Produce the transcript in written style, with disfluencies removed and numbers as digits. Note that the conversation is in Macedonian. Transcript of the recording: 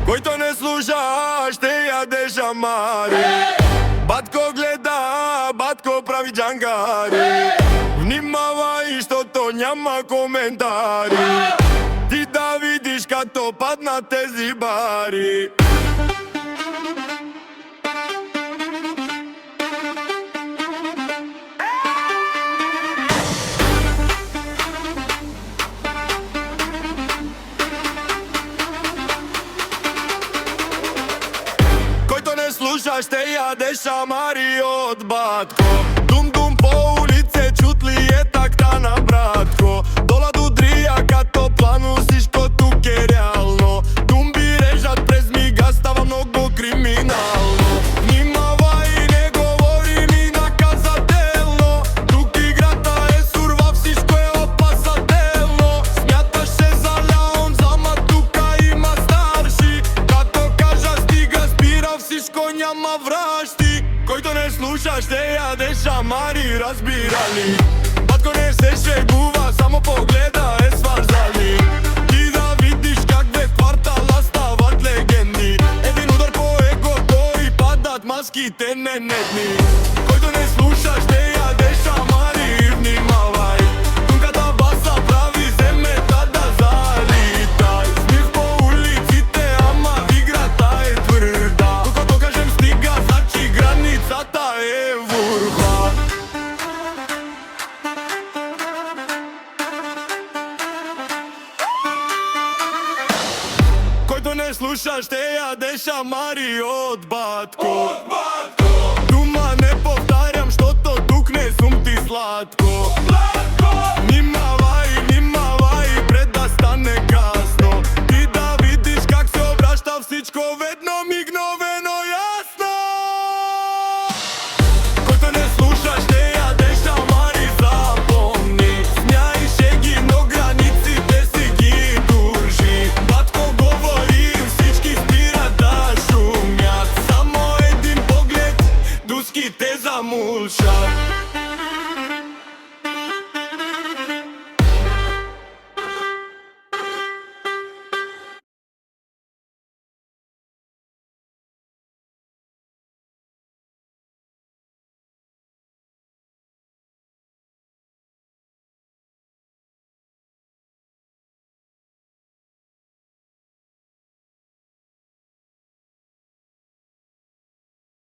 Којто не слуша, ще јаде шамари. Батко гледа, батко прави джангари. Внимавај што то няма коментари. Ти да видиш като падна тези бари. Којто не слуша, ще јаде шамари од батко. Дум-дум по улице, чутли е такта на братко. Дола до дрија, като плану сишко тук е реално. Тумби режат през мига, става много криминално. Внимавај, не говори ни наказателно. Тук играта е сурва, всичко е опасателно. Смяташ се за ляон, зама тука има старши. Като кажа стига, спира, всичко няма врашти. Којто не слуша, ще јаде шамари, разбира ли? Батко не се шегува, само погледа е сварзали. Ти да видиш какве квартала стават легенди. Един удар по егото и падат маските ненетни. Којто не слуша, ще јаде шамари, внимавај. Тумката баса прави земета да залитај. Смив по улиците, ама играта е тврда. Докато кажем стига, значи границата е врха. Којто не слуша, ще јаде шамари од батко. Дума не повтарям, штото тук не сум ти сладко.